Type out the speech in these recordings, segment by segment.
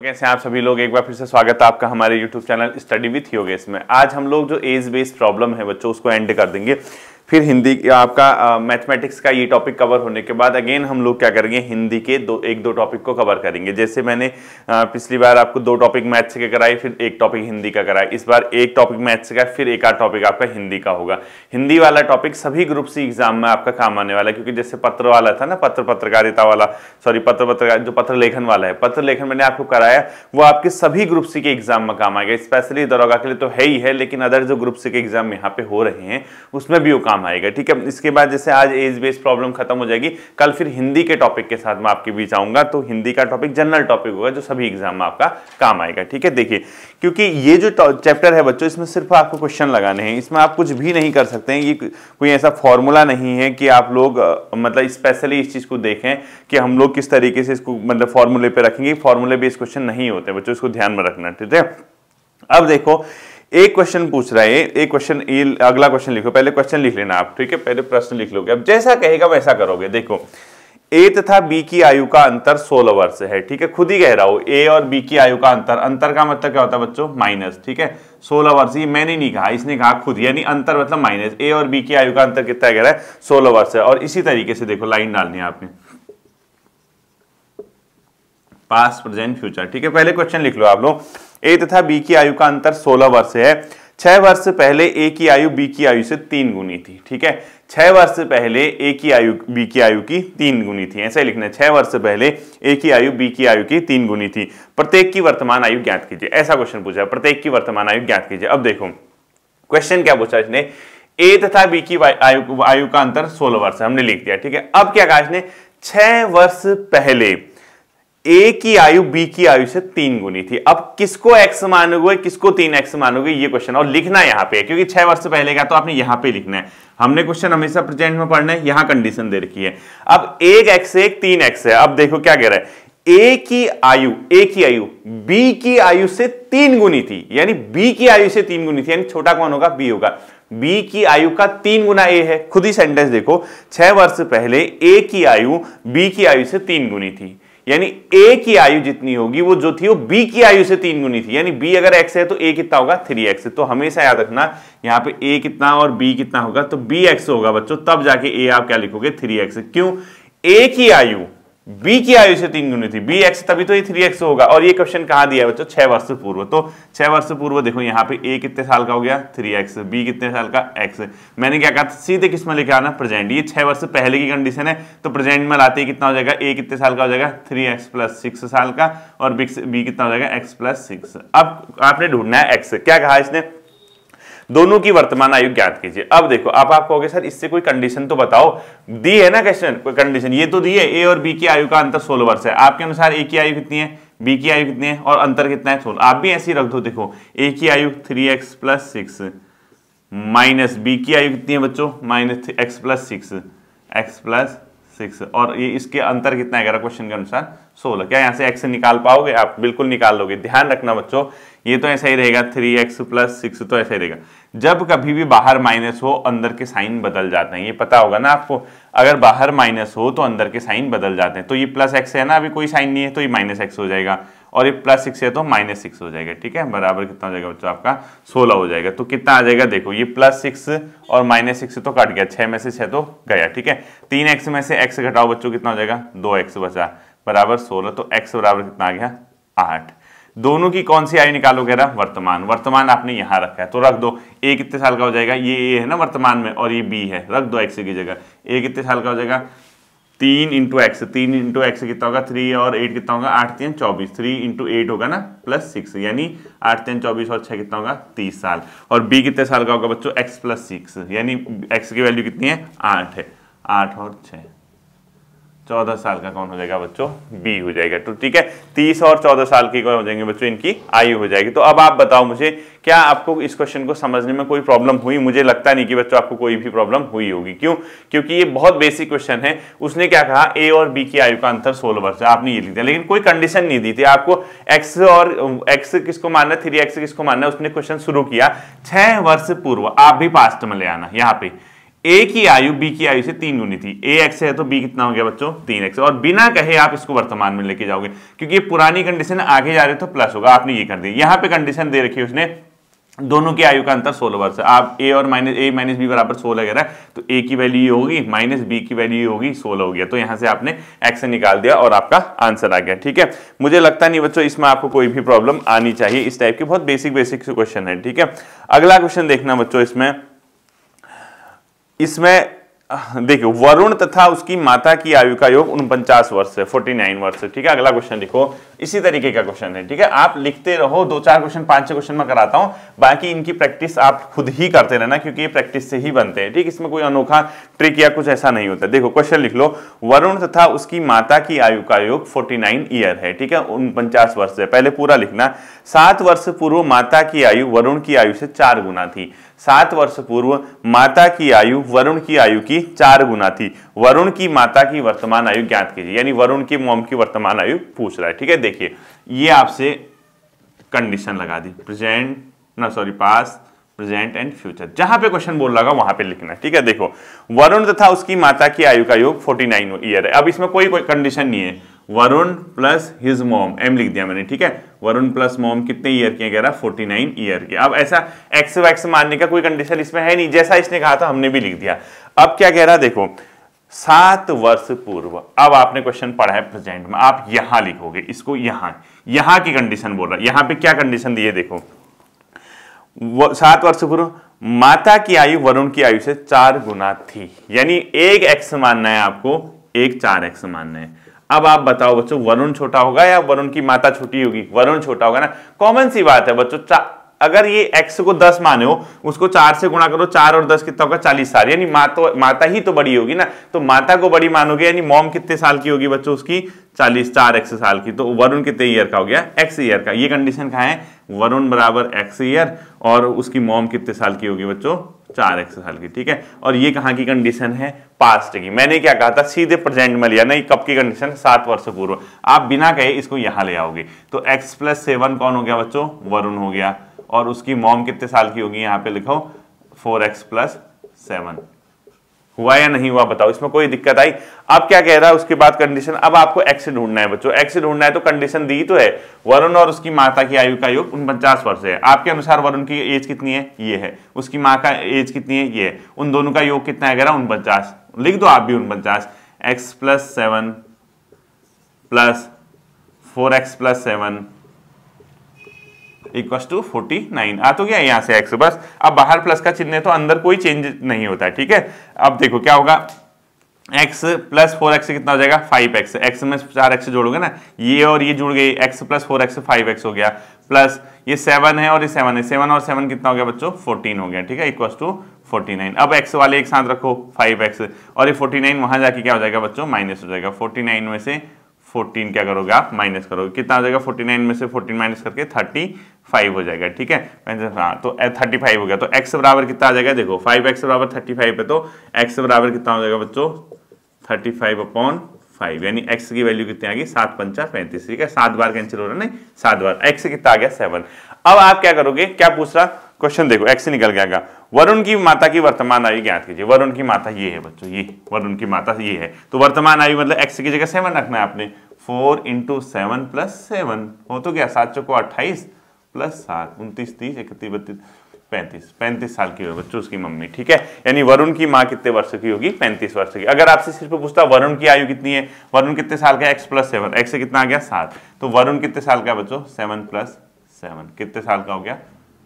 कैसे हैं आप सभी लोग। एक बार फिर से स्वागत है आपका हमारे YouTube channel study with Yogesh में। आज हम लोग जो एज बेस्ड प्रॉब्लम है बच्चों उसको एंड कर देंगे। फिर हिंदी आपका मैथमेटिक्स का ये टॉपिक कवर होने के बाद अगेन हम लोग क्या करेंगे, हिंदी के एक दो टॉपिक को कवर करेंगे। जैसे मैंने पिछली बार आपको 2 टॉपिक मैथ्स के कराए, फिर 1 टॉपिक हिंदी का कराया। इस बार 1 टॉपिक मैथ्स का, फिर 1 आध टॉपिक आपका हिंदी का होगा। हिंदी वाला टॉपिक सभी ग्रुप सी एग्जाम में आपका काम आने वाला है, क्योंकि जैसे पत्र वाला था ना, पत्रकारिता वाला, सॉरी जो पत्र लेखन वाला है, पत्र लेखन मैंने आपको कराया, वो आपके सभी ग्रुप सी के एग्जाम में काम आएगा। स्पेशली दरोगा के लिए तो है ही है, लेकिन अदर जो ग्रुप सी के एग्जाम यहाँ पे हो रहे हैं उसमें भी वो काम आएगा। ठीक है, इसके बाद जैसे आज एज बेस्ड प्रॉब्लम खत्म हो जाएगी, कल फिर हिंदी के टॉपिक के साथ मैं आपके बीच आऊंगा। तो हिंदी का टॉपिक जनरल टॉपिक होगा जो सभी एग्जाम में आपका काम आएगा। ठीक है, देखिए, क्योंकि ये जो चैप्टर है बच्चों, इसमें सिर्फ आपको क्वेश्चन लगाने हैं, इसमें आप कुछ भी नहीं कर सकते हैं। ये कोई ऐसा फॉर्मूला नहीं है कि आप लोग मतलब स्पेशली इस चीज को देखें कि हम लोग किस तरीके से इसको मतलब फॉर्मूले पे रखेंगे। फॉर्मूले बेस्ड क्वेश्चन नहीं होते बच्चों, इसको ध्यान में रखना। ठीक है, अब देखो एक क्वेश्चन पूछ रहा है, एक क्वेश्चन, अगला क्वेश्चन लिखो। पहले क्वेश्चन लिख लेना आप, ठीक है, पहले प्रश्न लिख लोगे। अब जैसा कहेगा वैसा करोगे। देखो, ए तथा बी की आयु का अंतर 16 वर्ष है। ठीक है, खुद ही कह रहा हूं, ए और बी की आयु का अंतर का मतलब क्या होता है बच्चों, माइनस। ठीक है, 16 वर्ष, ये मैंने नहीं कहा, इसने कहा खुद, यानी अंतर मतलब माइनस। ए और बी की आयु का अंतर कितना कह रहा है, 16 वर्ष है। और इसी तरीके से देखो लाइन डालनी है आपने, पास्ट प्रेजेंट फ्यूचर। ठीक है, पहले क्वेश्चन लिख लो आप लोग। ए तथा बी की आयु का अंतर 16 वर्ष है। 6 वर्ष पहले ए की आयु बी की आयु से 3 गुनी थी। ठीक है, 6 वर्ष पहले ए की आयु बी की आयु की 3 गुनी थी, ऐसा ही लिखना है। 6 वर्ष पहले ए की आयु बी की आयु की 3 गुनी थी। प्रत्येक की वर्तमान आयु ज्ञात कीजिए, ऐसा क्वेश्चन पूछा है। प्रत्येक की वर्तमान आयु ज्ञात कीजिए। अब देखो क्वेश्चन क्या पूछा इसने, ए तथा बी की आयु का अंतर 16 वर्ष, हमने लिख दिया। ठीक है, अब क्या कहा इसने, 6 वर्ष पहले ए की आयु बी की आयु से 3 गुनी थी। अब किसको x मानोगे, किसको 3x मानोगे, ये क्वेश्चन। और लिखना यहां पे, क्योंकि 6 वर्ष पहले का तो आपने यहां पे लिखना है। हमने क्वेश्चन हमेशा प्रेजेंट में पढ़ना है, यहां कंडीशन दे रखी है। अब 1x से 3x है। अब देखो क्या कह रहा है, ए की आयु बी की आयु से 3 गुनी थी, यानी बी की आयु से 3 गुनी थी, यानी छोटा कौन होगा, बी होगा। बी की आयु का 3 गुना ए है। खुद ही सेंटेंस देखो, 6 वर्ष पहले ए की आयु बी की आयु से 3 गुनी थी, यानी ए की आयु जितनी होगी वो जो थी वो बी की आयु से 3 गुनी थी। यानी बी अगर x है तो ए कितना होगा, 3x। तो हमेशा याद रखना यहाँ पे ए कितना और बी कितना होगा, तो बी x होगा बच्चों, तब जाके ए आप क्या लिखोगे, 3x। क्यों, ए की आयु बी की आयु से 3 गुनी थी, बी x तभी तो ये 3x होगा। और ये क्वेश्चन कहां दिया है बच्चों, 6 वर्ष पूर्व। तो 6 वर्ष पूर्व देखो यहाँ पे ए कितने साल का हो गया, 3x, बी कितने साल का, x। मैंने क्या कहा, सीधे किस में लिखा आना, प्रेजेंट। ये 6 वर्ष पहले की कंडीशन है, तो प्रेजेंट में लाते ही कितना हो जाएगा, ए कितने साल का हो जाएगा, 3x + 6 साल का, और बी कितना हो जाएगा, x + 6। अब आपने ढूंढना है x। क्या कहा इसने, दोनों की वर्तमान आयु ज्ञात कीजिए। अब देखो, अब आप कहोगे सर इससे कोई कंडीशन तो बताओ, दी है ना क्वेश्चन, कोई कंडीशन ये तो दी है, ए और बी की आयु का अंतर 16 वर्ष है। आपके अनुसार ए की आयु कितनी है, बी की आयु कितनी है, और अंतर कितना है, 16। आप भी ऐसे ही रख दो। देखो, ए की आयु 3x + 6 माइनस बी की आयु कितनी है बच्चों, -x + 6, x + 6, और ये इसके अंतर कितना है क्वेश्चन के अनुसार, 16। क्या यहाँ से x निकाल पाओगे आप, बिल्कुल निकाल लोगे। ध्यान रखना बच्चों, ये तो ऐसा ही रहेगा, 3x + 6 तो ऐसा ही रहेगा। जब कभी भी बाहर माइनस हो, अंदर के साइन बदल जाते हैं, ये पता होगा ना आपको। अगर बाहर माइनस हो तो अंदर के साइन बदल जाते हैं। तो ये +x है ना, अभी कोई साइन नहीं है, तो ये -x हो जाएगा, और ये +6 है तो -6 हो जाएगा। ठीक है, बराबर कितना हो जाएगा बच्चों, आपका 16 हो जाएगा। तो कितना आ जाएगा, देखो ये +6 और -6 तो कट गया, 6 में से 6 तो गया। ठीक है, 3x में से x घटाओ बच्चों, कितना हो जाएगा, 2x बचा, बराबर 16। तो x बराबर कितना आ गया, 8। दोनों की कौन सी आयु निकालोगे ना, वर्तमान आपने यहां रखा है, तो रख दो। ए कितने साल का हो जाएगा, ये ए है ना वर्तमान में, और ये बी है, रख दो x की जगह। ए कितने साल का हो जाएगा, 3 × x, 3 × x कितना होगा, 3 और 8 कितना होगा, 8 × 3 = 24, 3 × 8 होगा ना, +6, यानी 8 × 3 = 24 और 6 कितना होगा, 30 साल। और बी कितने साल का होगा बच्चों, x + 6, यानी x की वैल्यू कितनी है, 8 है, 8 और 6, 14 साल का कौन हो जाएगा बच्चों, बी हो जाएगा। तो ठीक है, 30 और 14 साल की कौन हो जाएंगे बच्चों, इनकी आयु हो जाएगी। तो अब आप बताओ मुझे, क्या आपको इस क्वेश्चन को समझने में कोई प्रॉब्लम हुई? मुझे लगता नहीं कि बच्चों आपको कोई भी प्रॉब्लम हुई होगी। क्यों? क्योंकि ये बहुत बेसिक क्वेश्चन है। उसने क्या कहा, ए और बी की आयु का अंतर 16 वर्ष है, आपने ये लिख दिया, लेकिन कोई कंडीशन नहीं दी थी आपको। एक्स और एक्स किसको मानना है, 3x किसको मानना है। उसने क्वेश्चन शुरू किया 6 वर्ष पूर्व, आप भी पास्ट में ले आना। यहाँ पे ए की आयु बी की आयु से 3 गुनी थी, ए एक्स है तो बी कितना हो गया बच्चों 3x, और बिना कहे आप इसको वर्तमान में लेके जाओगे क्योंकि ये पुरानी कंडीशन आगे जा रहे तो प्लस होगा, आपने ये कर दी। यहां पे कंडीशन दे रखी है उसने, दोनों की आयु का अंतर 16 वर्ष है, आप ए और माइनस बी बराबर 16 कह रहा है, तो ए की वैल्यू ये होगी माइनस बी की वैल्यू ये होगी 16 हो गया, तो यहां से आपने एक्स निकाल दिया और आपका आंसर आ गया। ठीक है, मुझे लगता नहीं बच्चों इसमें आपको कोई भी प्रॉब्लम आनी चाहिए, इस टाइप के बहुत बेसिक क्वेश्चन है। ठीक है, अगला क्वेश्चन देखना बच्चों, इसमें देखो वरुण तथा उसकी माता की आयु का योग 49 वर्ष है, 49 वर्ष है। ठीक है, अगला क्वेश्चन लिखो, इसी तरीके का क्वेश्चन है। ठीक है, आप लिखते रहो, 2-4 क्वेश्चन 5-6 क्वेश्चन में कराता हूं, बाकी इनकी प्रैक्टिस आप खुद ही करते रहना क्योंकि ये प्रैक्टिस से ही बनते हैं। ठीक, इसमें कोई अनोखा ट्रिक या कुछ ऐसा नहीं होता। देखो क्वेश्चन लिख लो, वरुण तथा उसकी माता की आयु का योग 49 ईयर है। ठीक है, 49 वर्ष है, पहले पूरा लिखना। 7 वर्ष पूर्व माता की आयु वरुण की आयु से 4 गुना थी। 7 वर्ष पूर्व माता की आयु वरुण की आयु की 4 गुना थी। वरुण की माता की वर्तमान आयु ज्ञात कीजिए, यानी वरुण की मॉम की वर्तमान आयु पूछ रहा है। ठीक है, देखिए ये आपसे कंडीशन लगा दी, पास्ट प्रेजेंट एंड फ्यूचर, जहां पे क्वेश्चन बोल रहा वहां पे लिखना है। ठीक है, देखो वरुण तथा उसकी माता की आयु का योग 49 ईयर है। अब इसमें कोई कंडीशन नहीं है, Varun plus his mom, M लिख दिया मैंने। ठीक है, वरुण प्लस मॉम कितने ईयर के कह रहा 49 ईयर के। अब ऐसा एक्स वैक्स मानने का कोई कंडीशन इसमें है नहीं, जैसा इसने कहा था हमने भी लिख दिया। अब क्या कह रहा देखो 7 वर्ष पूर्व, अब आपने क्वेश्चन पढ़ा है प्रेजेंट में, आप यहां लिखोगे इसको, यहां की कंडीशन बोल रहा है। यहां पे क्या कंडीशन दी है देखो, 7 वर्ष पूर्व माता की आयु वरुण की आयु से 4 गुना थी, यानी एक एक्स मानना है आपको, एक 4x मानना है। अब आप बताओ बच्चों वरुण छोटा होगा या वरुण की माता छोटी होगी? वरुण छोटा होगा ना, कॉमन सी बात है बच्चों। अगर ये x को 10 माने हो, उसको 4 से गुणा करो, 4 और 10 कितना होगा 40 साल, यानी माता ही तो बड़ी होगी ना, तो माता को बड़ी मानोगे, यानी मॉम कितने साल की होगी बच्चों उसकी 40, 4x साल की, तो वरुण कितने ईयर का हो गया x ईयर का। ये कंडीशन कहाँ है, वरुण बराबर x ईयर और उसकी मॉम कितने साल की होगी बच्चों 4x साल की। ठीक है, और ये कहाँ की कंडीशन है, पास्ट की। मैंने क्या कहा था, सीधे प्रेजेंट में लिया, नहीं कब की कंडीशन 7 वर्ष पूर्व। आप बिना कहे इसको यहां ले आओगे, तो x + 7 कौन हो गया बच्चों, वरुण हो गया, और उसकी मॉम कितने साल की होगी, यहां पे लिखो 4x + 7। हुआ या नहीं हुआ बताओ, इसमें कोई दिक्कत आई? अब क्या कह रहा है उसके बाद कंडीशन, अब आपको x ढूंढना है बच्चों, x ढूंढना है तो कंडीशन दी तो है, वरुण और उसकी माता की आयु का योग 49 वर्ष है। आपके अनुसार वरुण की एज कितनी है, ये है, उसकी माँ का एज कितनी है, ये है, उन दोनों का योग कितना है 49, लिख दो आप भी 49, x + 7 + 4x + 7 = 49 आ तो गया यहाँ से x, बस अब बाहर प्लस का चिन्ह है तो अंदर कोई चेंज नहीं होता है। ठीक है, अब देखो क्या होगा, x + 4x से कितना हो जाएगा 5x, x में 4x जोड़ोगे ना, ये और ये जुड़ गए, x + 4x 5x हो गया, प्लस ये 7 है और ये 7 है, 7 और 7 कितना हो गया बच्चों 14 हो गया। ठीक है, = 49। अब x वाले एक साथ रखो 5x, और ये 49 वहां जाके क्या हो जाएगा बच्चों माइनस हो जाएगा, 49 में से 14 क्या करोगे आप माइनस करोगे, कितना हो जाएगा 49 में से 14 माइनस करके 35 हो जाएगा। ठीक है, हाँ तो 35 हो गया, तो x बराबर कितना आ जाएगा, देखो 5x बराबर 35 है, तो x बराबर कितना हो जाएगा बच्चों 35/5, यानी x की वैल्यू कितनी आ गई 7×5 = 35। ठीक है, 7 बार कैंसिल हो रहा है, नहीं 7 बार, x कितना आ गया 7। अब आप क्या करोगे, क्या पूछ रहा क्वेश्चन, देखो x निकल गया, वरुण की माता की वर्तमान आयु ज्ञात कीजिए। वरुण की माता ये है बच्चों, ये वरुण की माता ये है, तो वर्तमान आयु मतलब x की जगह 7 रखना है आपने, 4 × 7 + 7 हो तो क्या 7 × 4 = 28 + 7 29 30 31 32 35 साल की होगी बच्चों उसकी मम्मी। ठीक है, यानी वरुण की माँ कितने वर्ष की होगी 35 वर्ष की। अगर आपसे सिर्फ पूछता वरुण की आयु कितनी है, वरुण कितने साल का है, x + 7, x से कितना आ गया 7, तो वरुण कितने साल का है बच्चों 7 + 7 कितने साल का हो गया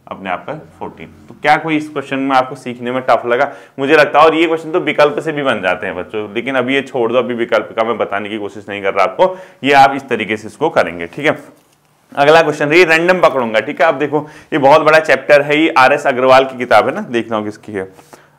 अपने आप का 14। तो क्या कोई इस क्वेश्चन में आपको सीखने में टफ लगा, मुझे लगता है, और ये क्वेश्चन तो विकल्प से भी बन जाते हैं बच्चों, लेकिन अभी ये छोड़ दो, अभी विकल्प का मैं बताने की कोशिश नहीं कर रहा आपको, ये आप इस तरीके से इसको करेंगे। ठीक है, अगला क्वेश्चन ये रैंडम पकड़ूंगा। ठीक है, अब देखो ये बहुत बड़ा चैप्टर है, ये RS अग्रवाल की किताब है ना, देखना हो किसकी है,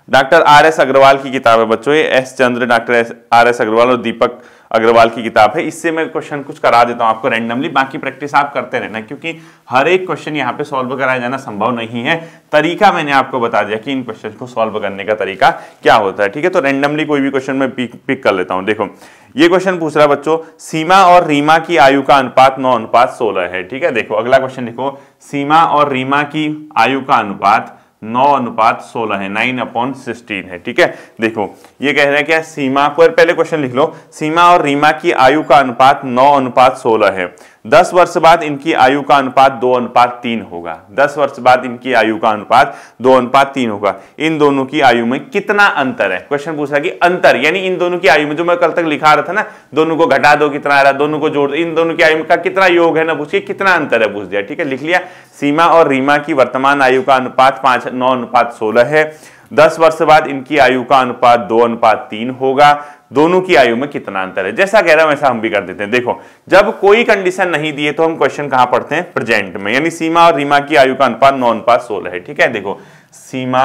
डॉक्टर RS अग्रवाल की किताब है बच्चों, ये S चंद्र, डॉक्टर RS अग्रवाल और दीपक अग्रवाल की किताब है। इससे मैं क्वेश्चन कुछ करा देता हूं आपको रैंडमली, बाकी प्रैक्टिस आप करते रहना, क्योंकि हर एक क्वेश्चन यहाँ पे सॉल्व कराया जाना संभव नहीं है। तरीका मैंने आपको बता दिया कि इन क्वेश्चन को सॉल्व करने का तरीका क्या होता है। ठीक है, तो रैंडमली कोई भी क्वेश्चन मैं पिक कर लेता हूं। देखो ये क्वेश्चन पूछ रहा है बच्चों, सीमा और रीमा की आयु का अनुपात 9:16 है। ठीक है, देखो अगला क्वेश्चन देखो, सीमा और रीमा की आयु का अनुपात 9:16 है, 9/16 है। ठीक है, देखो ये कह रहा है क्या, सीमा पर पहले क्वेश्चन लिख लो, सीमा और रीमा की आयु का अनुपात 9:16 है। 10 वर्ष बाद इनकी आयु का अनुपात 2:3 होगा। 10 वर्ष बाद इनकी आयु का अनुपात 2:3 होगा। इन दोनों की आयु में कितना अंतर है, क्वेश्चन पूछ रहा है कि अंतर यानी इन दोनों की आयु में, जो मैं कल तक लिखा रहा था ना, दोनों को घटा दो कितना आ रहा, दोनों को जोड़ दो, इन दोनों की आयु का कितना योग है ना पूछिए, कितना अंतर है पूछ दिया। ठीक है, लिख लिया, सीमा और रीमा की वर्तमान आयु का अनुपात 9:16 है। 10 वर्ष बाद इनकी आयु का अनुपात 2:3 होगा। दोनों की आयु में कितना अंतर है, जैसा कह रहा है वैसा हम भी कर देते हैं। देखो, जब कोई कंडीशन नहीं दिए तो हम क्वेश्चन कहां पढ़ते हैं, प्रेजेंट में, यानी सीमा और रीमा की आयु का अनुपात 9:16 है। ठीक है, देखो सीमा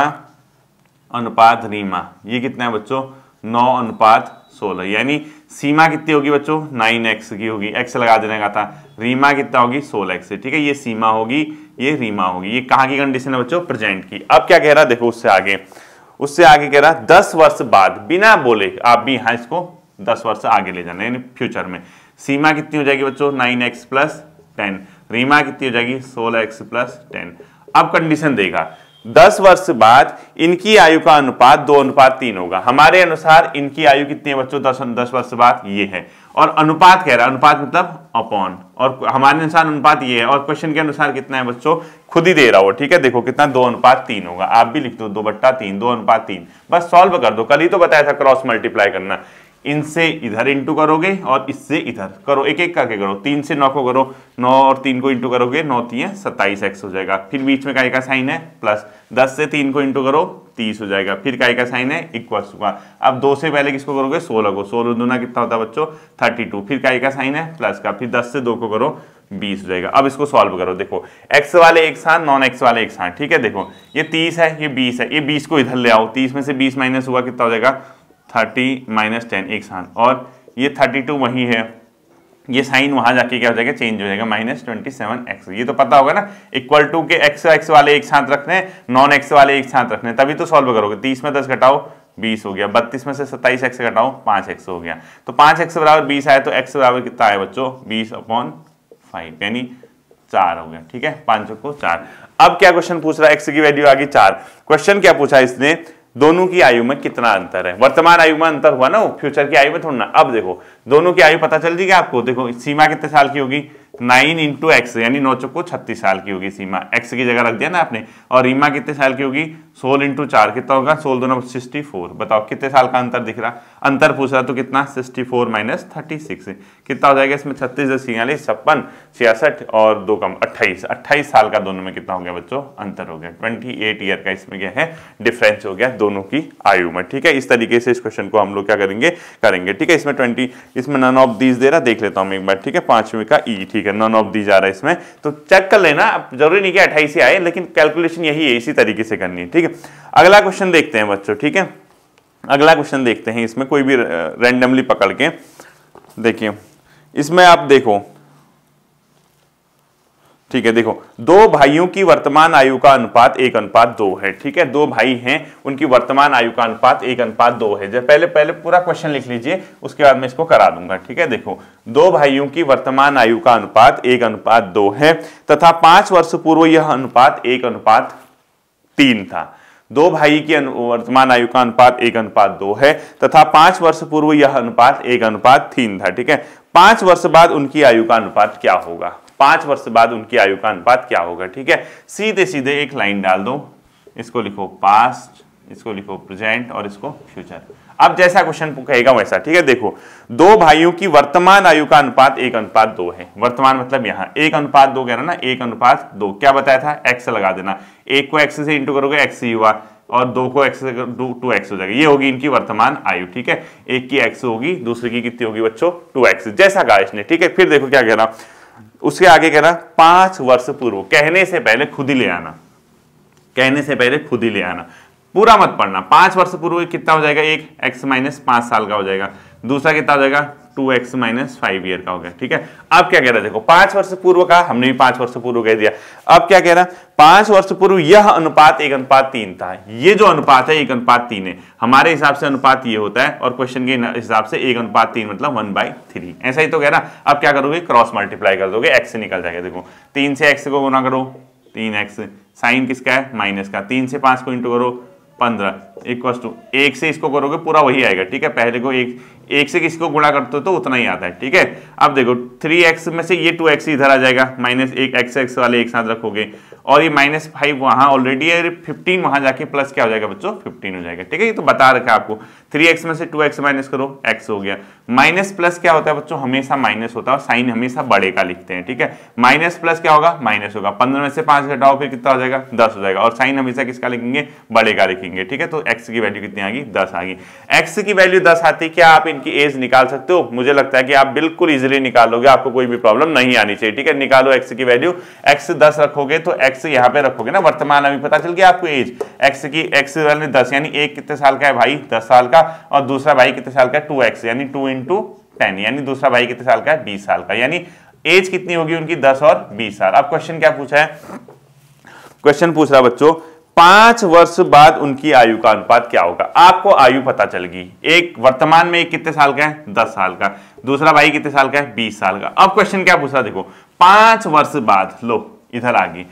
अनुपात रीमा ये कितना है बच्चों, 9:16, यानी सीमा कितनी होगी बच्चों, 9x की होगी, x लगा देने का था। रीमा कितना होगी, 16x। ठीक है, ये सीमा होगी, ये रीमा होगी। ये कहां की कंडीशन है बच्चों, प्रेजेंट की। अब क्या कह रहा है, देखो उससे आगे कह रहा 10 वर्ष बाद, बिना बोले आप भी यहां इसको 10 वर्ष आगे ले जाना, यानी फ्यूचर में। सीमा कितनी हो जाएगी बच्चों, 9x + 10, रीमा कितनी हो जाएगी, 16x + 10। अब कंडीशन देगा, 10 वर्ष बाद इनकी आयु का अनुपात 2:3 होगा। हमारे अनुसार इनकी आयु कितनी है बच्चों, 10 वर्ष बाद ये है, और अनुपात कह रहा है, अनुपात मतलब अपॉन, और हमारे अनुसार अनुपात ये है, और क्वेश्चन के अनुसार कितना है बच्चों, खुद ही दे रहा हो। ठीक है, देखो कितना, 2:3 होगा। आप भी लिख दो 2/3, 2:3, बस सॉल्व कर दो। कल ही तो बताया था क्रॉस मल्टीप्लाई करना, इनसे इधर इंटू करोगे और इससे इधर करो, एक एक करके करो। 3 से 9 को करो, 9 और 3 को इंटू करोगे, 9 3 27x हो जाएगा। फिर बीच में काय का साइन है प्लस, 10 से 3 को इंटू करो 30 हो जाएगा। फिर काय का साइन है इक्वल्स का। अब 2 से पहले किसको करोगे, 16 को, 16 दूना कितना होता है बच्चों, 32। फिर काय का साइन है प्लस का, फिर 10 से 2 को करो 20 हो जाएगा। अब इसको सॉल्व करो, देखो x वाले एक साथ, नॉन x वाले एक साथ। ठीक है, देखो ये 30 है, ये 20 है, ये 20 को इधर ले आओ, 30 में से 20 माइनस हुआ कितना हो जाएगा, 30 - 10 एक साथ, और ये 32 वही है, ये साइन वहां जाके क्या हो जाएगा, चेंज हो जाएगा, -27x। ये तो पता होगा ना, इक्वल टू के x वाले एक साथ रखने हैं, नॉन x वाले एक साथ रखने हैं, तभी तो सॉल्व करोगे। 30 में 10 घटाओ 20 हो गया, 32 में से 27x घटाओ 5x हो गया। तो 5x बराबर 20 आया, तो x बराबर कितना आया बच्चों, 20/5, यानी 4 हो गया। ठीक है, 5 को 4। अब क्या क्वेश्चन पूछ रहा है, x की वैल्यू आ गई 4। क्वेश्चन क्या पूछा इसने, दोनों की आयु में कितना अंतर है। वर्तमान आयु में अंतर हुआ ना, वो फ्यूचर की आयु में थोड़ा ना। अब देखो दोनों की आयु पता चल जाएगी आपको। देखो सीमा कितने साल की होगी, 9 × x, यानी 9 चौको 36 साल की होगी सीमा, x की जगह रख दिया ना आपने। और रीमा कितने साल की होगी, 16 × 4 कितना होगा, 16 दूना 64। बताओ कितने साल का अंतर दिख रहा, अंतर पूछ रहा, तो कितना, 64 - 36 कितना हो जाएगा इसमें, 36 × 46 56, 66 और 2 कम 28, 28 साल का दोनों में कितना हो गया बच्चों, अंतर हो गया। 28 ईयर का इसमें क्या है, डिफरेंस हो गया दोनों की आयु में। ठीक है, इस तरीके से इस क्वेश्चन को हम लोग क्या करेंगे। ठीक है, इसमें 20, इसमें नन ऑफ दीज दे रहा, देख लेता हूं मैं एक बार। ठीक है, 5वें का ई, ठीक है, नन ऑफ दीज आ रहा है इसमें, तो चेक कर लेना। जरूरी नहीं कि 28 ही आए, लेकिन कैलकुलेशन यही है, इसी तरीके से करनी है। ठीक है, अगला क्वेश्चन देखते हैं बच्चों। ठीक है, अगला क्वेश्चन देखते हैं, इसमें कोई भी रैंडमली पकड़ के देखिए। इसमें आप देखो, ठीक है, देखो 2 भाइयों की वर्तमान आयु का अनुपात 1:2 है। ठीक है, 2 भाई हैं, उनकी वर्तमान आयु का अनुपात 1:2 है। जब पहले पूरा क्वेश्चन लिख लीजिए, उसके बाद मैं इसको करा दूंगा। ठीक है, देखो 2 भाइयों की वर्तमान आयु का अनुपात 1:2 है तथा 5 वर्ष पूर्व यह अनुपात 1:3 था। 2 भाई की वर्तमान आयु का अनुपात 1:2 है तथा 5 वर्ष पूर्व यह अनुपात 1:3 था। ठीक है, 5 वर्ष बाद उनकी आयु का अनुपात क्या होगा, 5 वर्ष बाद उनकी आयु का अनुपात क्या होगा। ठीक है, सीधे सीधे एक लाइन डाल दो, इसको लिखो पास्ट, इसको लिखो प्रेजेंट और इसको फ्यूचर। अब जैसा क्वेश्चन कहेगा वैसा। ठीक है, देखो 2 भाइयों की वर्तमान आयु का अनुपात 1:2 है। वर्तमान मतलब यहाँ 1:2 कह रहा ना, 1:2 क्या बताया था, x लगा देना। 1 को x से इंटू करोगे x ही हुआ, और 2 को x से 2x हो जाएगा। ये होगी इनकी वर्तमान आयु। ठीक है, एक की x होगी, दूसरे की कितनी होगी बच्चों, 2x, जैसा कहा इसने। ठीक है, फिर देखो क्या कह रहा, उसके आगे कह रहा 5 वर्ष पूर्व, कहने से पहले खुद ही ले आना, कहने से पहले खुद ही ले आना, पूरा मत पढ़ना। 5 वर्ष पूर्व कितना हो जाएगा, एक x - 5 साल का हो जाएगा, दूसरा कितना हो जाएगा 2x - 5 ईयर का हो गया। ठीक है, अब क्या कह रहा है, देखो 5 वर्ष पूर्व का, हमने भी 5 वर्ष पूर्व कह दिया। अब क्या कह रहा है, 5 वर्ष पूर्व यह अनुपात 1:3 था। ये जो अनुपात है 1:3 है, हमारे हिसाब से अनुपात ये होता है, और क्वेश्चन के हिसाब से 1:3 मतलब 1/3, ऐसा ही तो कह रहा। अब क्या करोगे, क्रॉस मल्टीप्लाई कर दोगे, x से निकल जाएगा। देखो 3 से x को गुना करो, 3x, साइन किसका है माइनस का, 3 से 5 को इंटू करो 15 इक्वल टू 1 से इसको करोगे पूरा वही आएगा, ठीक है। पहले को एक से किसी को गुणा करते हो तो उतना ही आता है, ठीक है। अब देखो 3x में से ये 2x इधर आ जाएगा, माइनस एक x वाले एक साथ रखोगे और ये -5 वहां ऑलरेडी है, 15 वहां जाके प्लस क्या हो जाएगा बच्चों 15 हो जाएगा, ठीक है। ये तो बता रखा है आपको। 3x में से 2x माइनस करो x हो गया। माइनस प्लस क्या होता है बच्चों, हमेशा माइनस होता है और साइन हमेशा बड़े का लिखते हैं, ठीक है। माइनस प्लस क्या होगा माइनस होगा, 15 में से 5 घटाओ फिर कितना हो जाएगा 10 हो जाएगा और साइन हमेशा किसका लिखेंगे बड़े का लिखेंगे, ठीक है। तो x की वैल्यू कितनी आ गई 10 आ गई। x की वैल्यू 10 आती, क्या आप इनकी एज निकाल सकते हो? मुझे लगता है कि आप बिल्कुल इजीली निकाल लोगे, आपको कोई भी प्रॉब्लम नहीं आनी चाहिए, ठीक है। निकालो x की वैल्यू, x 10 रखोगे तो x यहाँ पे रखोगे ना, वर्तमान अभी पता चल गया आपको एज x वाले 10 यानी एक कितने साल का है भाई 10 साल का और दूसरा भाई कितने साल का है 2x यानी 2 × 10 यानी दूसरा भाई कितने साल का है 20 साल का, यानी एज कितनी होगी उनकी 10 और 20 साल। अब क्वेश्चन क्या पूछा है, क्वेश्चन पूछ रहा बच्चों 5 वर्ष बाद उनकी आयु का अनुपात क्या होगा। आपको आयु पता चल गई, एक वर्तमान में एक कितने साल का है 10 साल का, दूसरा भाई कितने साल का है 20 साल का। अब क्वेश्चन क्या पूछा देखो 5 वर्ष बाद, लो इधर आ गई,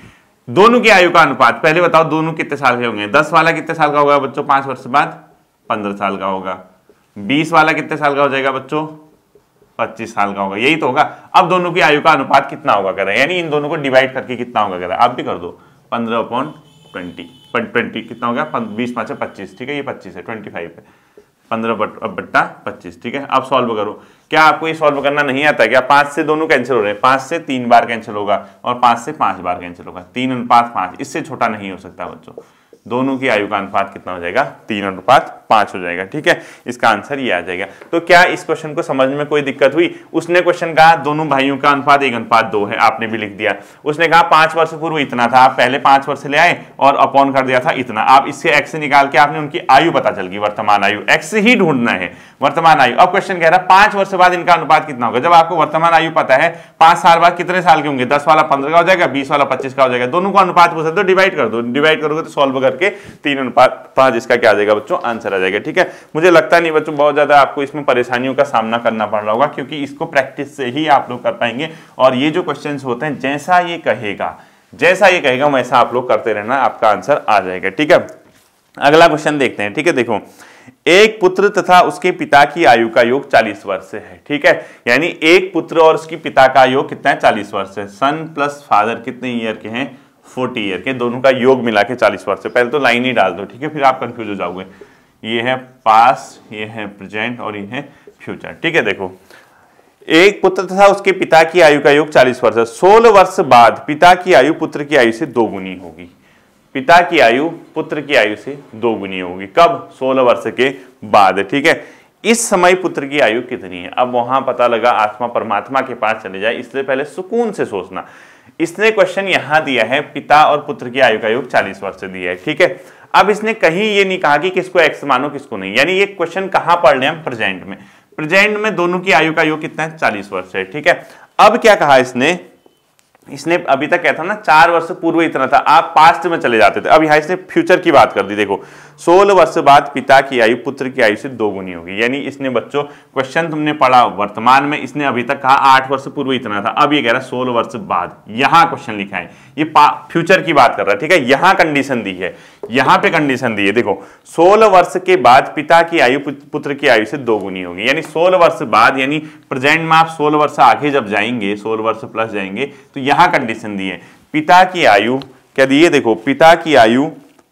दोनों की आयु का अनुपात पहले बताओ दोनों कितने साल के होंगे। 10 वाला कितने साल का होगा बच्चों 5 वर्ष बाद 15 साल का होगा, 20 वाला कितने साल का हो जाएगा बच्चों 25 साल का होगा, यही तो होगा। अब दोनों की आयु का अनुपात कितना होगा कह रहे हैं, यानी इन दोनों को डिवाइड करके कितना होगा कह रहा है, आप भी कर दो 15/20 कितना हो गया 20 5 25, ठीक है। ये 25 है 25 है 15/25, ठीक है। अब सॉल्व करो, क्या आपको ये सॉल्व करना नहीं आता है क्या? 5 से दोनों कैंसिल हो रहे हैं, 5 से 3 बार कैंसिल होगा और 5 से 5 बार कैंसिल होगा, 3:5, इससे छोटा नहीं हो सकता बच्चों। दोनों की आयु का अनुपात कितना हो जाएगा 3:5 हो जाएगा, ठीक है। इसका आंसर ये आ जाएगा। तो क्या इस क्वेश्चन को समझ में कोई दिक्कत हुई? उसने क्वेश्चन कहा दोनों भाइयों का अनुपात 1:2 है, आपने भी लिख दिया। उसने कहा 5 वर्ष पूर्व इतना था, आप पहले 5 वर्ष ले आए और अपॉन कर दिया था इतना। आप इससे x निकाल के आपने उनकी आयु पता चल गई, वर्तमान आयु, x ही ढूंढना है वर्तमान आयु। अब क्वेश्चन कह रहा है 5 वर्ष बाद इनका अनुपात कितना होगा। जब आपको वर्तमान आयु पता है 5 साल बाद कितने साल के होंगे, 10 वाला 15 का हो जाएगा, 20 वाला 25 का हो जाएगा। दोनों को अनुपात पूछ सकते हो, डिवाइड कर दो, डिवाइड करोगे तो सॉल्व करके 3:5 इसका क्या आ जाएगा बच्चों आंसर आ जाएगा, ठीक है। मुझे लगता नहीं बच्चों बहुत ज्यादा आपको इसमें परेशानियों का सामना करना पड़ रहा होगा, क्योंकि इसको प्रैक्टिस से ही आप लोग कर पाएंगे। और ये जो क्वेश्चंस होते हैं जैसा ये कहेगा वैसा आप लोग करते रहना, आपका आंसर आ जाएगा, ठीक है। अगला क्वेश्चन देखते हैं, ठीक है। देखो एक पुत्र तथा उसके पिता की आयु का योग 40 वर्ष है, ठीक है। यानी एक पुत्र और उसके पिता का योग कितना है 40 वर्ष है। सन प्लस फादर कितने ईयर के हैं 40 ईयर के, दोनों का योग मिला के 40 वर्ष है। पहले तो लाइन ही डाल दो, ठीक है, फिर आप कंफ्यूज हो जाओगे। ये है पास्ट, ये है प्रेजेंट और ये है फ्यूचर, ठीक है। देखो एक पुत्र तथा उसके पिता की आयु का योग 40 वर्ष है। 16 वर्ष बाद पिता की आयु पुत्र की आयु से 2 गुनी होगी। पिता की आयु पुत्र की आयु से 2 गुनी होगी, कब? 16 वर्ष के बाद, ठीक है। इस समय पुत्र की आयु कितनी है? अब वहां पता लगा आत्मा परमात्मा के पास चले जाए, इसलिए पहले सुकून से सोचना। इसने क्वेश्चन यहां दिया है पिता और पुत्र की आयु का योग 40 वर्ष दिया है, ठीक है। अब इसने कहीं ये नहीं कहा कि किसको एक्स मानो किसको नहीं, यानी ये क्वेश्चन कहां पढ़ रहे हैं हम? प्रेजेंट में। प्रेजेंट में दोनों की आयु का योग कितना है 40 वर्ष है, ठीक है। अब क्या कहा इसने अभी तक कहता ना 4 वर्ष पूर्व इतना था, आप पास्ट में चले जाते थे। अब यहां इसने फ्यूचर की बात कर दी। देखो 16 वर्ष बाद पिता की आयु पुत्र की आयु से 2 गुनी होगी, यानी इसने बच्चों क्वेश्चन तुमने पढ़ा वर्तमान में, इसने अभी तक कहा 8 वर्ष पूर्व इतना था, अब ये कह रहा है 16 वर्ष बाद। यहां क्वेश्चन लिखा है, ये फ्यूचर की बात कर रहा है, ठीक है। यहां कंडीशन दी है, यहां पे कंडीशन दी है। देखो 16 वर्ष के बाद पिता की आयु पुत्र की आयु से 2 गुनी होगी, यानी 16 वर्ष बाद, यानी प्रेजेंट में आप 16 वर्ष आगे जब जाएंगे, 16 वर्ष प्लस जाएंगे, तो यहां कंडीशन दी है पिता की आयु क्या दी है? देखो पिता की आयु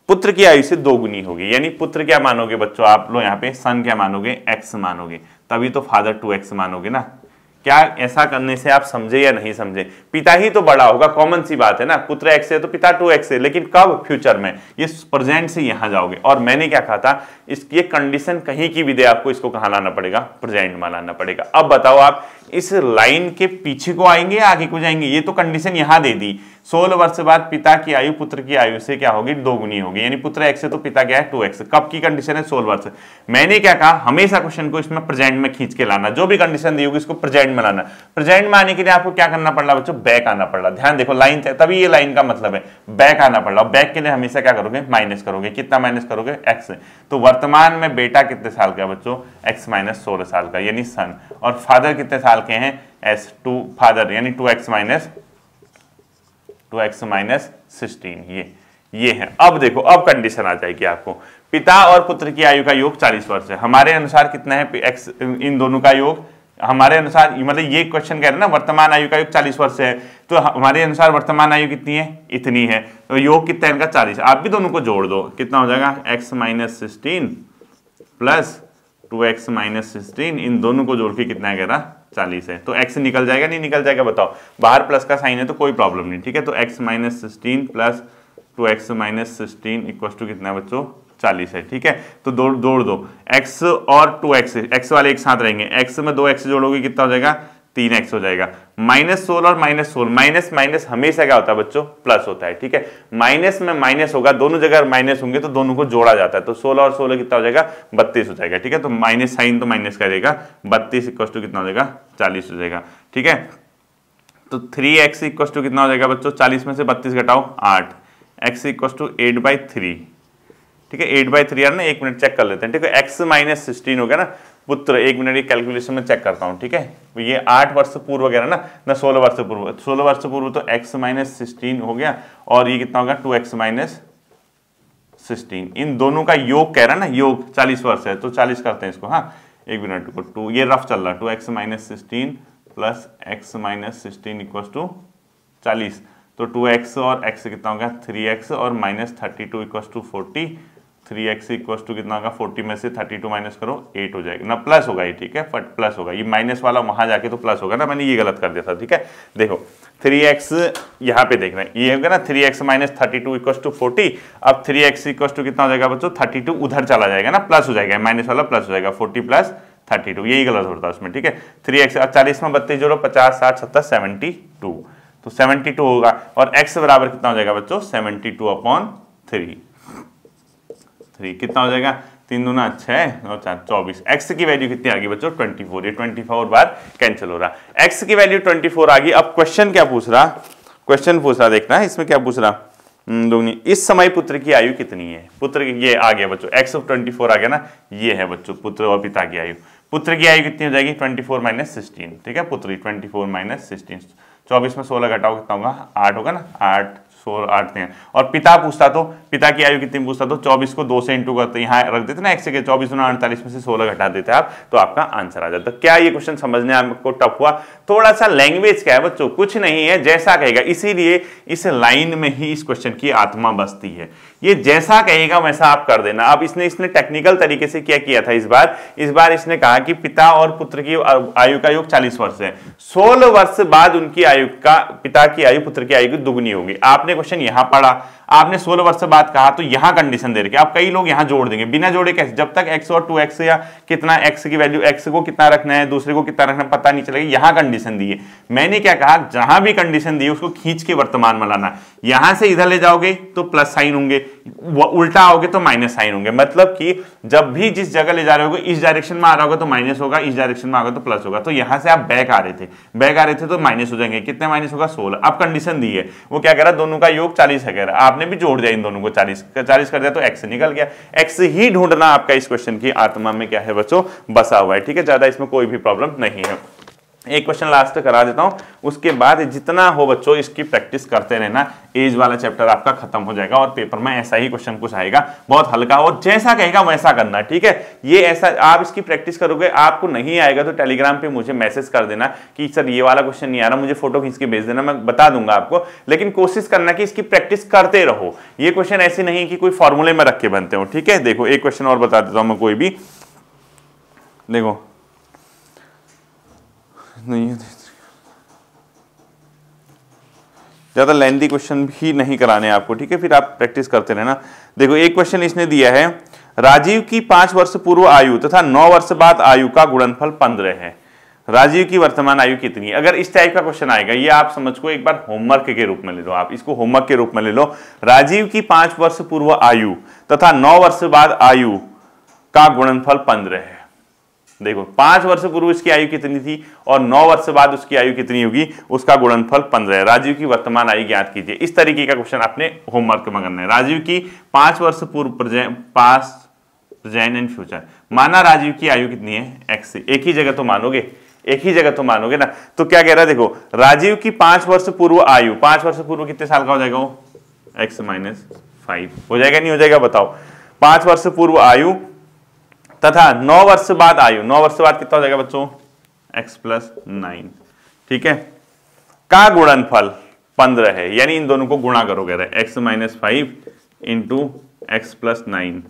पुत्र की आयु से 2 गुनी होगी, यानी पुत्र क्या मानोगे बच्चों आप लोग यहाँ पे? सन क्या मानोगे? x मानोगे, तभी तो फादर 2x मानोगे ना। क्या ऐसा करने से आप समझे या नहीं समझे? पिता ही तो बड़ा होगा, कॉमन सी बात है ना, पुत्र x है तो पिता 2x है, लेकिन कब? फ्यूचर में। ये प्रेजेंट से यहां जाओगे। और मैंने क्या कहा था, इसकी कंडीशन कहीं की भी दे, आपको इसको कहां लाना पड़ेगा? प्रेजेंट में लाना पड़ेगा। अब बताओ आप इस लाइन के पीछे को आएंगे या आगे को जाएंगे? ये तो कंडीशन यहां दे दी, 16 वर्ष बाद पिता की आयु पुत्र की आयु से क्या होगी? 2 गुनी होगी, यानी पुत्र x है तो पिता क्या है? 2x। कब की कंडीशन है? 16 वर्ष। मैंने क्या कहा, हमेशा क्वेश्चन को इसमें प्रेजेंट में खींच के लाना, जो भी कंडीशन दी होगी इसको प्रेजेंट में लाना। प्रेजेंट में आने के लिए आपको क्या करना पड़ रहा बच्चों? बैक आना पड़ रहा। ध्यान देखो लाइन, तभी ये लाइन का मतलब है बैक आना पड़ रहा। बैक के लिए हमेशा क्या करोगे? माइनस करोगे। कितना माइनस करोगे? x। तो वर्तमान में बेटा कितने साल का है बच्चों? x - 16 साल का, यानी सन। और फादर कितने साल के हैं? s, 2 फादर, यानी 2x - 2x माइनस 16 ये है। अब देखो, अब कंडीशन आ जाएगी आपको, पिता और पुत्र की आयु का योग 40 वर्ष है। हमारे अनुसार कितना है x, इन दोनों का योग हमारे अनुसार, मतलब ये क्वेश्चन कह रहे हैं ना वर्तमान आयु का योग 40 वर्ष है, तो हमारे अनुसार वर्तमान आयु कितनी है, इतनी है, तो योग कितना है इनका 40। आप भी दोनों को जोड़ दो, कितना हो जाएगा x minus 16 plus 2x minus 16, इन दोनों को जोड़ के कितना है, कह रहा 40 है। तो x निकल जाएगा, नहीं निकल जाएगा बताओ, बाहर प्लस का साइन है तो कोई प्रॉब्लम नहीं, ठीक है। तो x minus 16 plus 2x minus 16 equal to कितना है बच्चों, 40 है, ठीक है। तो जोड़ दो x और 2x, x वाले एक साथ रहेंगे, x में 2x जोड़ोगे कितना हो जाएगा, 3x हो जाएगा। माइनस 16 और माइनस 16, माइनस माइनस हमेशा क्या होता है बच्चों, प्लस होता है, ठीक है। माइनस में माइनस होगा, दोनों जगह माइनस होंगे तो दोनों को जोड़ा जाता है, तो 16 और 16 कितना हो जाएगा, 32 हो जाएगा, ठीक है। तो माइनस साइन तो माइनस करेगा, 32 इक्वल टू कितना हो जाएगा, 40 हो जाएगा, ठीक है। तो 3x इक्वल टू कितना हो जाएगा बच्चों, 40 में से 32 घटाओ 8, x इक्वल टू 8/3, ठीक है। 8/3 यार ना, 1 मिनट चेक कर लेते हैं, ठीक है। x माइनस 16 हो गया ना पुत्र, 1 मिनट ये कैलकुलेशन में चेक करता हूँ, ठीक है। तो ये 8 वर्ष पूर्व वगैरह ना 16 वर्ष पूर्व, 16 वर्ष पूर्व तो x माइनस 16 हो गया, और ये कितना होगा 2x माइनस 16, इन दोनों का योग कह रहा है ना, योग 40 वर्ष है, तो 40 करते हैं इसको, हाँ 1 मिनट को 2, ये रफ चल रहा है, 2x minus 16 plus x minus 16 equal to 40, तो 2x और x कितना होगा 3x और minus 32 equal to 40, 3x equal to कितना होगा 40 में से 32 माइनस करो 8 हो जाएगा ना, प्लस होगा ये, ठीक है, प्लस होगा, ये माइनस वाला वहां जाके तो प्लस होगा ना, मैंने ये गलत कर दिया था, ठीक है। देखो 3x यहाँ पे देखना है, ये होगा ना 3x माइनस 32 इक्वल टू 40, अब 3x इक्वल टू कितना हो जाएगा बच्चों, 32 उधर चला जाएगा ना, प्लस हो जाएगा, माइनस वाला प्लस हो जाएगा, 40 प्लस 32, यही गलत होता है उसमें, ठीक है। 3x 40 में 32 जोड़ो, 50 60 70 72, तो 72 होगा, और x बराबर कितना हो जाएगा बच्चों, 72/3, कितना हो जाएगा, 3 दूना 6 और 4 24, x की वैल्यू कितनी आ गई बच्चों 24, ये 24 बार कैंसिल हो रहा, x की वैल्यू 24 आ गई। अब क्वेश्चन क्या पूछ रहा, क्वेश्चन पूछ रहा, देखना है इसमें क्या पूछ रहा, दोगुनी, इस समय पुत्र की आयु कितनी है, पुत्र की, ये आ गया बच्चों x ऑफ 24 आ गया ना, ये है बच्चों पुत्र और पिता की आयु, पुत्र की आयु कितनी हो जाएगी 24 माइनस 16, ठीक है, पुत्र 24 माइनस 16, 24 में 16 घटाओ कितना होगा 8 होगा ना, 8 16 8 हैं, और पिता पूछता तो पिता की आयु कितनी पूछता तो 24 को 2 से इंटू करते यहाँ रख देते ना x के, 24 48 में से 16 घटा देते आप तो आपका आंसर आ जाता। क्या ये क्वेश्चन समझने आपको टफ हुआ, थोड़ा सा लैंग्वेज क्या है बच्चों, कुछ नहीं है, जैसा कहेगा, इसीलिए इस लाइन में ही इस क्वेश्चन की आत्मा बसती है, ये जैसा कहेगा वैसा आप कर देना। अब इसने टेक्निकल तरीके से क्या किया था इस बार इसने कहा कि पिता और पुत्र की आयु का योग 40 वर्ष है, 16 वर्ष बाद उनकी आयु का, पिता की आयु पुत्र की आयु की दुगनी होगी। आपने क्वेश्चन यहां पढ़ा, आपने 16 वर्ष बाद कहा, तो यहां कंडीशन दे रखी, अब कई लोग यहां जोड़ देंगे, बिना जोड़े कैसे, जब तक x और 2x या कितना x की वैल्यू, x को कितना रखना है दूसरे को कितना रखना है पता नहीं चलेगा, यहां कंडीशन दी है। मैंने क्या कहा, जहां भी कंडीशन दी है उसको खींच के वर्तमान में लाना, यहां से इधर ले जाओगे तो प्लस साइन होंगे, उल्टा आओगे तो माइनस साइन होंगे, मतलब कि जब भी जिस जगह ले जा रहे हो, इस डायरेक्शन में आ रहा होगा तो माइनस होगा, इस डायरेक्शन में आ गया तो प्लस होगा, तो यहां से आप बैक आ रहे थे तो माइनस हो जाएंगे, कितने माइनस होगा 16। अब कंडीशन दी है, वो क्या कह रहा है, दोनों का योग 40 है, कह रहा है, आपने भी जोड़ दिया इन दोनों को, 40 कर दिया तो x निकल गया। x ही ढूंढना आपका इस क्वेश्चन की आत्मा में क्या है बच्चों, बसा हुआ है, ठीक है, ज्यादा इसमें कोई भी प्रॉब्लम नहीं है। एक क्वेश्चन लास्ट करा देता हूं, उसके बाद जितना हो बच्चों इसकी प्रैक्टिस करते रहना, एज वाला चैप्टर आपका खत्म हो जाएगा और पेपर में ऐसा ही क्वेश्चन कुछ आएगा, बहुत हल्का, और जैसा कहेगा वैसा करना, ठीक है। ये ऐसा आप इसकी प्रैक्टिस करोगे, आपको नहीं आएगा तो टेलीग्राम पे मुझे मैसेज कर देना कि सर ये वाला क्वेश्चन नहीं आ रहा, मुझे फोटो खींच के भेज देना, मैं बता दूंगा आपको, लेकिन कोशिश करना कि इसकी प्रैक्टिस करते रहो। ये क्वेश्चन ऐसे नहीं कि कोई फॉर्मूले में रख के बनते हो, ठीक है। देखो एक क्वेश्चन और बता देता हूं मैं, कोई भी देखो नहीं है, ज्यादा लेंथी क्वेश्चन भी नहीं कराने आपको, ठीक है, फिर आप प्रैक्टिस करते रहना। देखो एक क्वेश्चन इसने दिया है, राजीव की 5 वर्ष पूर्व आयु तथा 9 वर्ष बाद आयु का गुणनफल 15 है, राजीव की वर्तमान आयु कितनी है। अगर इस टाइप का क्वेश्चन आएगा, ये आप समझ को एक बार होमवर्क के रूप में ले लो, आप इसको होमवर्क के रूप में ले लो। राजीव की 5 वर्ष पूर्व आयु तथा 9 वर्ष बाद आयु का गुणनफल 15 है। देखो 5 वर्ष पूर्व इसकी आयु कितनी थी और 9 वर्ष बाद उसकी आयु कितनी होगी, उसका गुणनफल 15 है। राजीव की वर्तमान आयु ज्ञात कीजिए। इस तरीके का क्वेश्चन आपने होमवर्क में करना है। राजीव की 5 वर्ष पूर्व, पास्ट, प्रेजेंट एंड फ्यूचर। माना राजीव की आयु कितनी है, x। एक ही जगह तो मानोगे, एक ही जगह तो मानोगे ना। तो क्या कह रहा है देखो, राजीव की 5 वर्ष पूर्व आयु, 5 वर्ष पूर्व कितने साल का हो जाएगा वो, x माइनस 5 हो जाएगा नहीं हो जाएगा बताओ। 5 वर्ष पूर्व आयु तथा 9 वर्ष बाद आयु, 9 वर्ष बाद कितना हो जाएगा बच्चों, x प्लस 9, ठीक है, का गुणनफल 15 है, यानी इन दोनों को गुणा करोगे, x minus 5 into x plus 9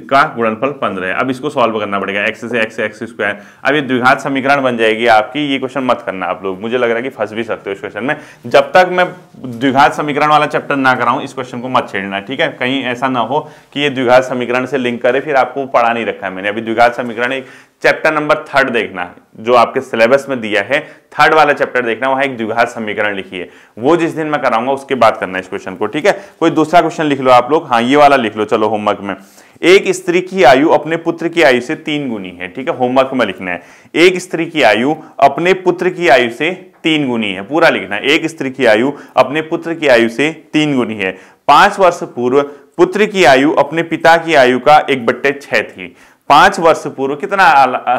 का गुणनफल 15 है। अब इसको सॉल्व करना पड़ेगा, x से x स्क्वायर। अब ये द्विघात समीकरण बन जाएगी आपकी। ये क्वेश्चन मत करना आप लोग, मुझे लग रहा है कि फंस भी सकते हो इस क्वेश्चन में। जब तक मैं द्विघात समीकरण वाला चैप्टर ना कराऊं इस क्वेश्चन को मत छेड़ना, ठीक है। कहीं ऐसा ना हो कि ये द्विघात समीकरण से लिंक करे, फिर आपको पढ़ा नहीं रखा है मैंने। अभी द्विघात समीकरण एक चैप्टर नंबर 3 देखना, जो आपके सिलेबस में दिया है 3 वाला चैप्टर देखना, वहां एक द्विघात समीकरण लिखी है, वो जिस दिन मैं कराऊंगा उसके बाद करना इस क्वेश्चन को, ठीक है। कोई दूसरा क्वेश्चन लिख लो आप लोग, हाँ ये वाला लिख लो चलो होमवर्क में। एक स्त्री की आयु अपने पुत्र की आयु से 3 गुनी है, ठीक है, होमवर्क में लिखना है। एक स्त्री की आयु अपने पुत्र की आयु से 3 गुनी है, पूरा लिखना है। एक स्त्री की आयु अपने पुत्र की आयु से 3 गुनी है। 5 वर्ष पूर्व पुत्र की आयु अपने पिता की आयु का 1/6 थी। 5 वर्ष पूर्व कितना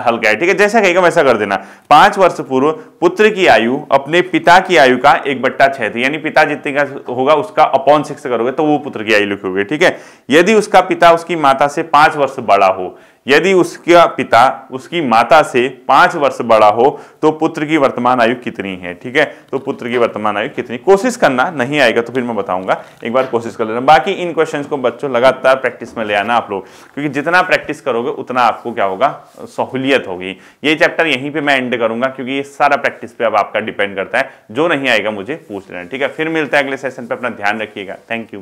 हल्का है, ठीक है, जैसा कहेगा वैसा कर देना। 5 वर्ष पूर्व पुत्र की आयु अपने पिता की आयु का 1/6 थी, यानी पिता जितने का होगा उसका अपॉन 6 करोगे तो वो पुत्र की आयु लिखोगे, ठीक है। यदि उसका पिता उसकी माता से 5 वर्ष बड़ा हो, यदि उसका पिता उसकी माता से 5 वर्ष बड़ा हो तो पुत्र की वर्तमान आयु कितनी है, ठीक है। तो पुत्र की वर्तमान आयु कितनी, कोशिश करना, नहीं आएगा तो फिर मैं बताऊंगा, एक बार कोशिश कर लेना। बाकी इन क्वेश्चंस को बच्चों लगातार प्रैक्टिस में ले आना आप लोग, क्योंकि जितना प्रैक्टिस करोगे उतना आपको क्या होगा, सहूलियत होगी। ये चैप्टर यहीं पे मैं एंड करूंगा, क्योंकि ये सारा प्रैक्टिस पे अब आपका डिपेंड करता है। जो नहीं आएगा मुझे पूछ लेना, ठीक है। फिर मिलता है अगले सेशन पे, अपना ध्यान रखिएगा, थैंक यू।